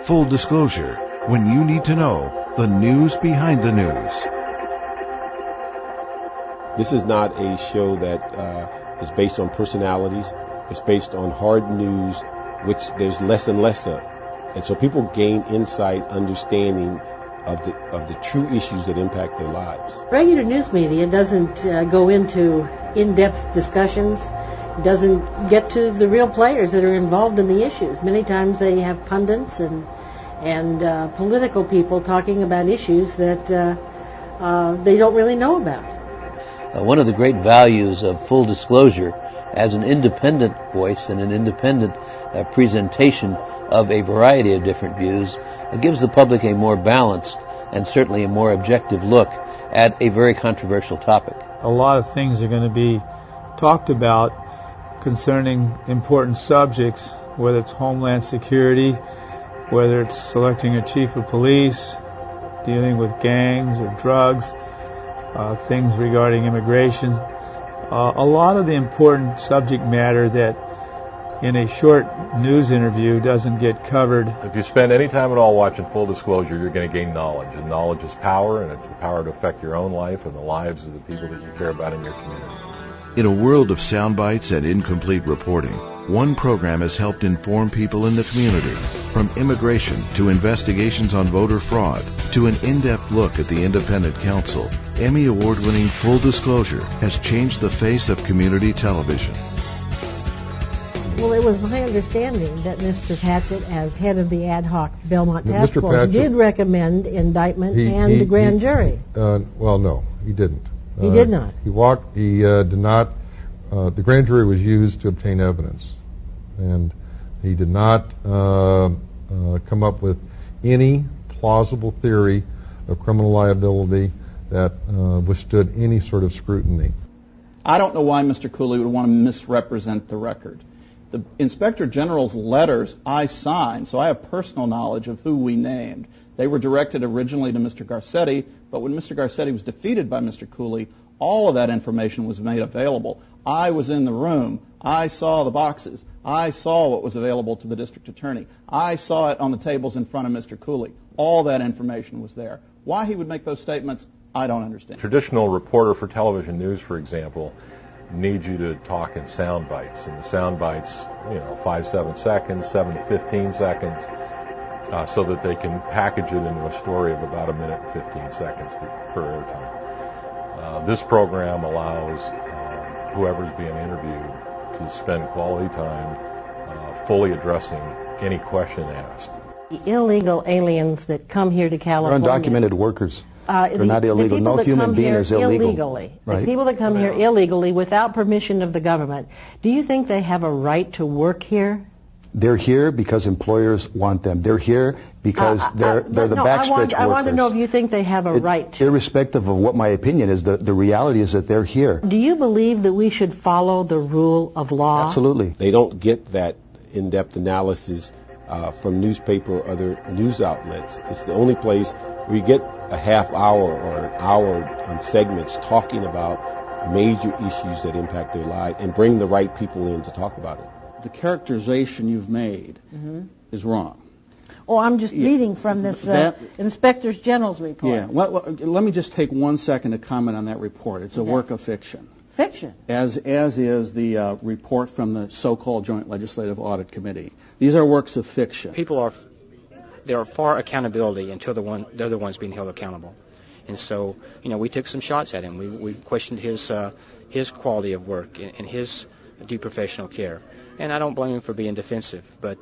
Full Disclosure, when you need to know the news behind the news. This is not a show that is based on personalities. It's based on hard news, which there's less and less of. And so people gain insight, understanding of the true issues that impact their lives. Regular news media doesn't go into in-depth discussions. It doesn't get to the real players that are involved in the issues. Many times they have pundits and political people talking about issues that they don't really know about. One of the great values of Full Disclosure as an independent voice and an independent presentation of a variety of different views gives the public a more balanced and certainly a more objective look at a very controversial topic. A lot of things are going to be talked about concerning important subjects, whether it's Homeland Security, whether it's selecting a chief of police, dealing with gangs or drugs, things regarding immigration. A lot of the important subject matter that in a short news interview doesn't get covered. If you spend any time at all watching Full Disclosure, you're going to gain knowledge. And knowledge is power, and it's the power to affect your own life and the lives of the people that you care about in your community. In a world of sound bites and incomplete reporting, one program has helped inform people in the community. From immigration to investigations on voter fraud to an in-depth look at the independent counsel, Emmy Award-winning Full Disclosure has changed the face of community television. Well, it was my understanding that Mr. Patchett, as head of the ad hoc Belmont Task Force, did recommend indictment and the grand jury. Well, no, he didn't. He did not. He did not. The grand jury was used to obtain evidence, and he did not come up with any plausible theory of criminal liability that withstood any sort of scrutiny. I don't know why Mr. Cooley would want to misrepresent the record. The Inspector General's letters I signed, so I have personal knowledge of who we named. They were directed originally to Mr. Garcetti, but when Mr. Garcetti was defeated by Mr. Cooley, all of that information was made available. I was in the room. I saw the boxes. I saw what was available to the district attorney. I saw it on the tables in front of Mr. Cooley. All that information was there. Why he would make those statements, I don't understand. Traditional reporter for television news, for example, need you to talk in sound bites, and the sound bites, 5-7 seconds, 7 to 15 seconds, so that they can package it into a story of about 1 minute and 15 seconds for airtime. This program allows whoever's being interviewed to spend quality time fully addressing any question asked. The illegal aliens that come here to California. They're undocumented workers. They're not illegal. No human being is illegal. Illegally. Right. The people that come here illegally without permission of the government, do you think they have a right to work here? They're here because employers want them. They're here because they're the backstretch workers. I want to know if you think they have a right to. Irrespective of what my opinion is, the reality is that they're here. Do you believe that we should follow the rule of law? Absolutely. They don't get that in-depth analysis from newspaper or other news outlets. It's the only place where you get a half hour or an hour on segments talking about major issues that impact their life and bring the right people in to talk about it. The characterization you've made is wrong. Oh, I'm just reading from this Inspector General's report. Yeah. Well, let me just take 1 second to comment on that report. It's a work of fiction. Fiction. As is the report from the so-called Joint Legislative Audit Committee. These are works of fiction. There are far accountability until they're the ones being held accountable. And so, we took some shots at him. We questioned his quality of work and his due professional care. And I don't blame him for being defensive, but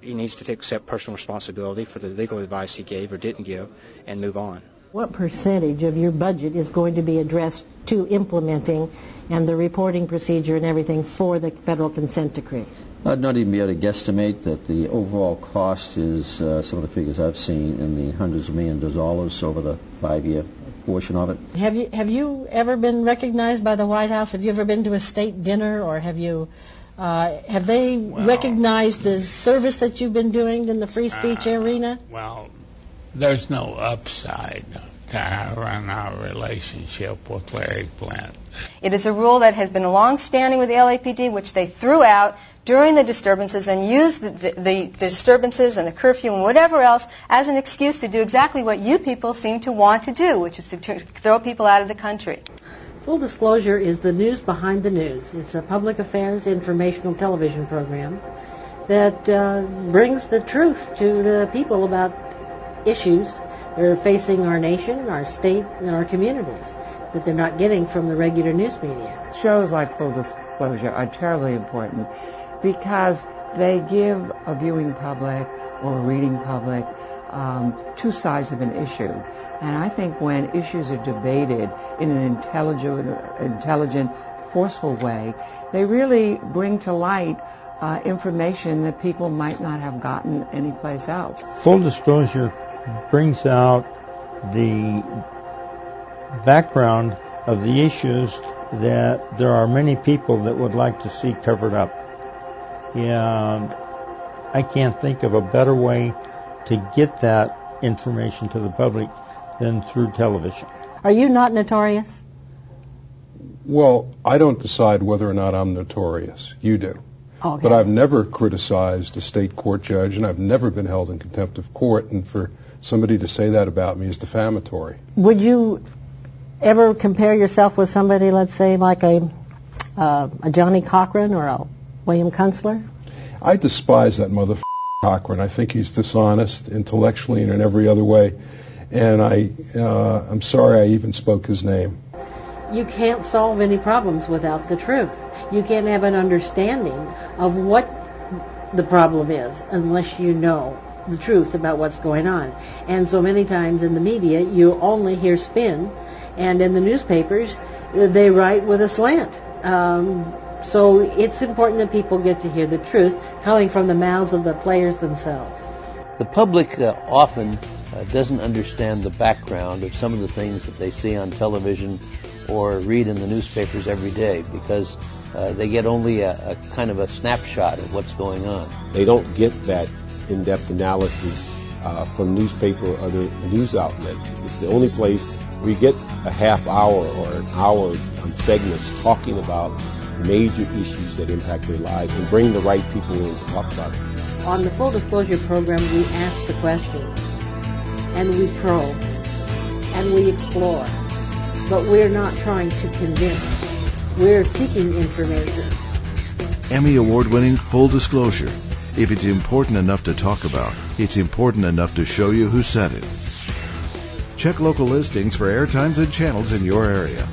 he needs to accept personal responsibility for the legal advice he gave or didn't give and move on. What percentage of your budget is going to be addressed to implementing and the reporting procedure and everything for the federal consent decree? I'd not even be able to guesstimate that the overall cost is some of the figures I've seen in the hundreds of millions of dollars over the 5-year portion of it. Have you ever been recognized by the White House? Have you ever been to a state dinner, or have they recognized the service that you've been doing in the free speech arena? Well, there's no upside to our relationship with Larry Flynt. It is a rule that has been long-standing with the LAPD, which they threw out during the disturbances and use the disturbances and the curfew and whatever else as an excuse to do exactly what you people seem to want to do, which is to throw people out of the country. Full Disclosure is the news behind the news. It's a public affairs informational television program that brings the truth to the people about issues that are facing our nation, our state, and our communities that they're not getting from the regular news media. Shows like Full Disclosure are terribly important because they give a viewing public or a reading public two sides of an issue. And I think when issues are debated in an intelligent, forceful way, they really bring to light information that people might not have gotten anyplace else. Full Disclosure brings out the background of the issues that there are many people that would like to see covered up. And I can't think of a better way to get that information to the public than through television. Are you not notorious? Well, I don't decide whether or not I'm notorious. You do. Okay. But I've never criticized a state court judge, and I've never been held in contempt of court, and for somebody to say that about me is defamatory. Would you ever compare yourself with somebody, let's say, like a Johnny Cochran or a William Kunstler? I despise that motherfucker Cochran. I think he's dishonest intellectually and in every other way, and I'm sorry I even spoke his name. You can't solve any problems without the truth. You can't have an understanding of what the problem is unless you know the truth about what's going on. And so many times in the media, you only hear spin, and in the newspapers, they write with a slant. So it's important that people get to hear the truth coming from the mouths of the players themselves. The public often doesn't understand the background of some of the things that they see on television or read in the newspapers every day because they get only a kind of a snapshot of what's going on. They don't get that in-depth analysis from newspaper or other news outlets. It's the only place where you get a half hour or an hour on segments talking about major issues that impact their lives and bring the right people in to talk about it. On the Full Disclosure program, we ask the question, and we probe, and we explore. But we're not trying to convince. We're seeking information. Emmy Award-winning Full Disclosure. If it's important enough to talk about, it's important enough to show you who said it. Check local listings for airtimes and channels in your area.